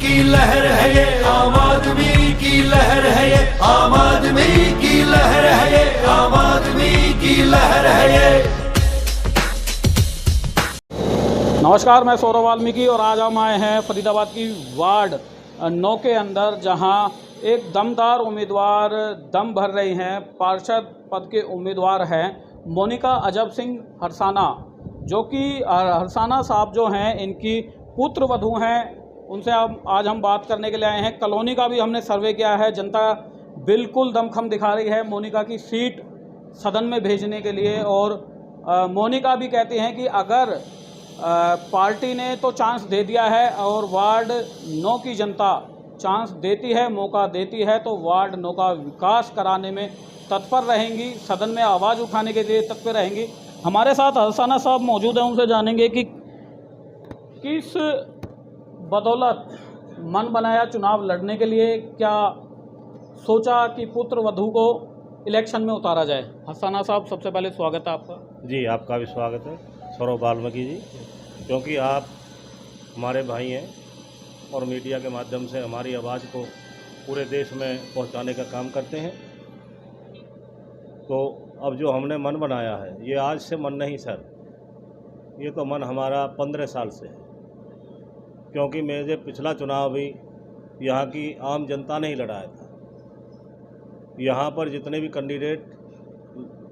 की लहर है ये, आम आदमी की लहर है ये, आम आदमी की लहर है ये, आम आदमी की लहर है ये। नमस्कार, मैं सौरभ वाल्मीकि और आज हम आए हैं फरीदाबाद की वार्ड 9 के अंदर, जहां एक दमदार उम्मीदवार दम भर रही हैं। पार्षद पद के उम्मीदवार हैं मोनिका अजब सिंह हरसाना, जो कि हरसाना साहब जो हैं इनकी पुत्र वधू हैं। उनसे आज हम बात करने के लिए आए हैं। कॉलोनी का भी हमने सर्वे किया है। जनता बिल्कुल दमखम दिखा रही है मोनिका की सीट सदन में भेजने के लिए। और मोनिका भी कहती हैं कि अगर पार्टी ने तो चांस दे दिया है और वार्ड 9 की जनता चांस देती है, मौका देती है, तो वार्ड 9 का विकास कराने में तत्पर रहेंगी, सदन में आवाज़ उठाने के लिए तत्पर रहेंगी। हमारे साथ हरसाना साहब मौजूद हैं, उनसे जानेंगे कि किस बदौलत मन बनाया चुनाव लड़ने के लिए, क्या सोचा कि पुत्र वधू को इलेक्शन में उतारा जाए। हरसाना साहब, सबसे पहले स्वागत है आपका। जी, आपका भी स्वागत है सौरभ वाल्मीकि जी, क्योंकि आप हमारे भाई हैं और मीडिया के माध्यम से हमारी आवाज़ को पूरे देश में पहुंचाने का काम करते हैं। तो अब जो हमने मन बनाया है, ये आज से मन नहीं सर, ये तो मन हमारा 15 साल से है, क्योंकि मेरे पिछला चुनाव भी यहाँ की आम जनता ने ही लड़ाया था। यहाँ पर जितने भी कैंडिडेट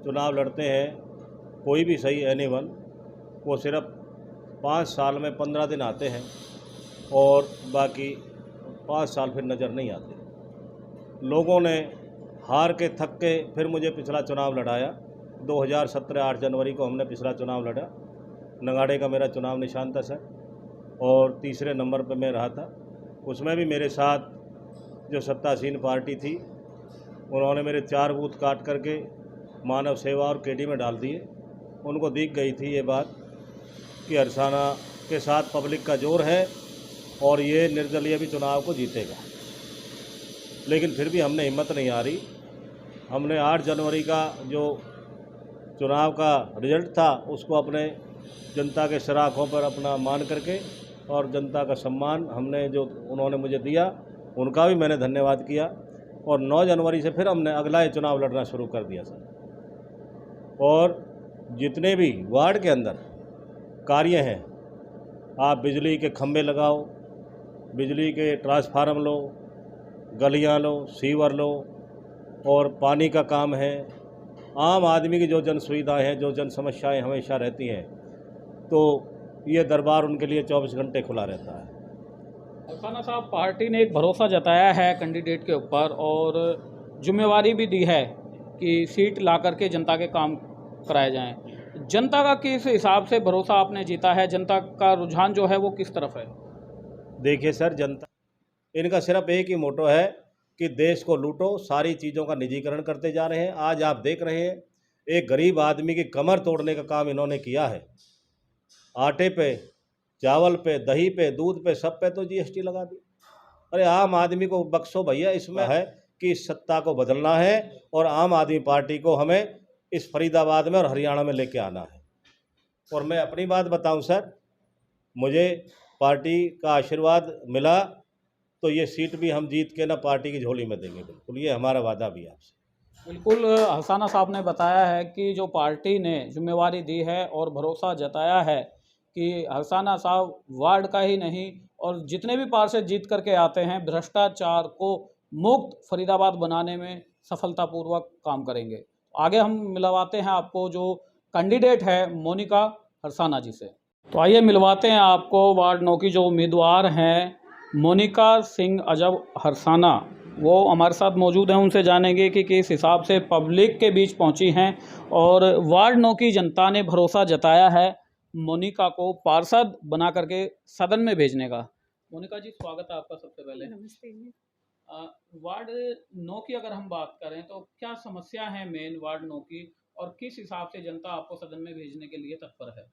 चुनाव लड़ते हैं, कोई भी सही एनीवन, वो सिर्फ 5 साल में 15 दिन आते हैं और बाकी 5 साल फिर नज़र नहीं आते। लोगों ने हार के थक के फिर मुझे पिछला चुनाव लड़ाया। 2017 8 जनवरी को हमने पिछला चुनाव लड़ा। नगाड़े का मेरा चुनाव निशान था सर, और तीसरे नंबर पर मैं रहा था। उसमें भी मेरे साथ जो सत्तासीन पार्टी थी, उन्होंने मेरे 4 बूथ काट करके मानव सेवा और केडी में डाल दिए। उनको दिख गई थी ये बात कि हरसाना के साथ पब्लिक का जोर है और ये निर्दलीय भी चुनाव को जीतेगा। लेकिन फिर भी हमने हिम्मत नहीं हारी। हमने 8 जनवरी का जो चुनाव का रिजल्ट था, उसको अपने जनता के सराखों पर अपना मान करके और जनता का सम्मान हमने जो उन्होंने मुझे दिया, उनका भी मैंने धन्यवाद किया। और 9 जनवरी से फिर हमने अगला ये चुनाव लड़ना शुरू कर दिया सर। और जितने भी वार्ड के अंदर कार्य हैं, आप बिजली के खंभे लगाओ, बिजली के ट्रांसफार्म लो, गलियां लो, सीवर लो, और पानी का काम है, आम आदमी की जो जन सुविधाएँ हैं, जो जन समस्याएँ हमेशा रहती हैं, तो ये दरबार उनके लिए 24 घंटे खुला रहता है। हरसाना साहब, पार्टी ने एक भरोसा जताया है कैंडिडेट के ऊपर और जिम्मेवारी भी दी है कि सीट ला करके जनता के काम कराए जाएं। जनता का किस हिसाब से भरोसा आपने जीता है? जनता का रुझान जो है वो किस तरफ है? देखिए सर, जनता, इनका सिर्फ एक ही मोटो है कि देश को लूटो, सारी चीज़ों का निजीकरण करते जा रहे हैं। आज आप देख रहे हैं, एक गरीब आदमी की कमर तोड़ने का काम इन्होंने किया है। आटे पे, चावल पे, दही पे, दूध पे, सब पे तो जीएसटी लगा दी। अरे आम आदमी को बख्शो भैया। इसमें है कि सत्ता को बदलना है और आम आदमी पार्टी को हमें इस फरीदाबाद में और हरियाणा में लेके आना है। और मैं अपनी बात बताऊं सर, मुझे पार्टी का आशीर्वाद मिला तो ये सीट भी हम जीत के ना पार्टी की झोली में देंगे। बिल्कुल, ये हमारा वादा भी है आपसे। बिल्कुल, हरसाना साहब ने बताया है कि जो पार्टी ने जिम्मेवारी दी है और भरोसा जताया है कि हरसाना साहब वार्ड का ही नहीं और जितने भी पार्षद जीत करके आते हैं, भ्रष्टाचार को मुक्त फरीदाबाद बनाने में सफलतापूर्वक काम करेंगे। आगे हम मिलवाते हैं आपको जो कैंडिडेट है मोनिका हरसाना जी से। तो आइए मिलवाते हैं आपको वार्ड 9 की जो उम्मीदवार हैं मोनिका सिंह अजब हरसाना, वो हमारे साथ मौजूद हैं। उनसे जानेंगे कि किस हिसाब से पब्लिक के बीच पहुंची हैं और वार्ड 9 की जनता ने भरोसा जताया है मोनिका को पार्षद बना करके सदन में भेजने का। मोनिका जी, स्वागत है आपका। सबसे पहले नमस्ते। वार्ड 9 की अगर हम बात करें तो क्या समस्या है मेन वार्ड 9 की और किस हिसाब से जनता आपको सदन में भेजने के लिए तत्पर है?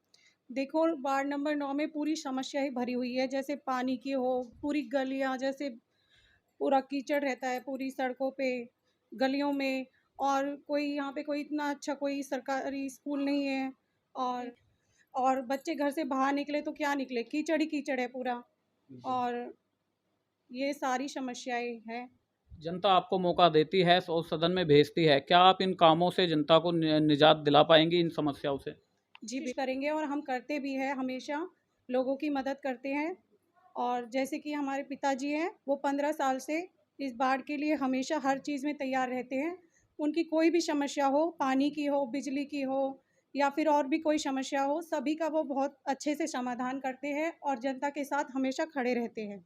देखो, वार्ड नंबर 9 में पूरी समस्या ही भरी हुई है। जैसे पानी की हो, पूरी गलियां, जैसे पूरा कीचड़ रहता है पूरी सड़कों पे, गलियों में। और कोई यहाँ पे कोई इतना अच्छा कोई सरकारी स्कूल नहीं है। और बच्चे घर से बाहर निकले तो क्या निकले, कीचड़ ही कीचड़ है पूरा। और ये सारी समस्याएं हैं। जनता आपको मौका देती है और सदन में भेजती है, क्या आप इन कामों से जनता को निजात दिला पाएंगी इन समस्याओं से? जी भी करेंगे और हम करते भी हैं, हमेशा लोगों की मदद करते हैं। और जैसे कि हमारे पिताजी हैं, वो 15 साल से इस बाढ़ के लिए हमेशा हर चीज़ में तैयार रहते हैं। उनकी कोई भी समस्या हो, पानी की हो, बिजली की हो या फिर और भी कोई समस्या हो, सभी का वो बहुत अच्छे से समाधान करते हैं और जनता के साथ हमेशा खड़े रहते हैं।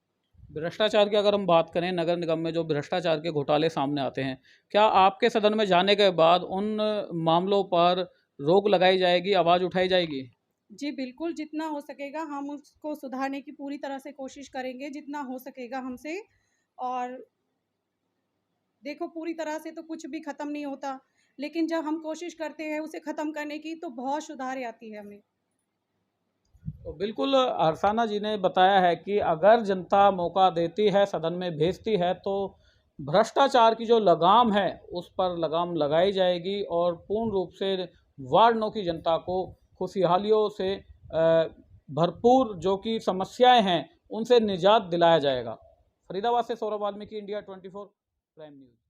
भ्रष्टाचार की अगर हम बात करें, नगर निगम में जो भ्रष्टाचार के घोटाले सामने आते हैं, क्या आपके सदन में जाने के बाद उन मामलों पर रोक लगाई जाएगी, आवाज़ उठाई जाएगी? जी बिल्कुल, जितना हो सकेगा हम उसको सुधारने की पूरी तरह से कोशिश करेंगे, जितना हो सकेगा हमसे। और देखो, पूरी तरह से तो कुछ भी ख़त्म नहीं होता, लेकिन जब हम कोशिश करते हैं उसे ख़त्म करने की, तो बहुत सुधार आती है हमें। तो बिल्कुल अरसाना जी ने बताया है कि अगर जनता मौका देती है, सदन में भेजती है, तो भ्रष्टाचार की जो लगाम है उस पर लगाम लगाई जाएगी और पूर्ण रूप से वार्ड 9 की जनता को खुशहालियों से भरपूर जो कि समस्याएं हैं उनसे निजात दिलाया जाएगा। फरीदाबाद से Saurabh Valmiki, India 24 prime news.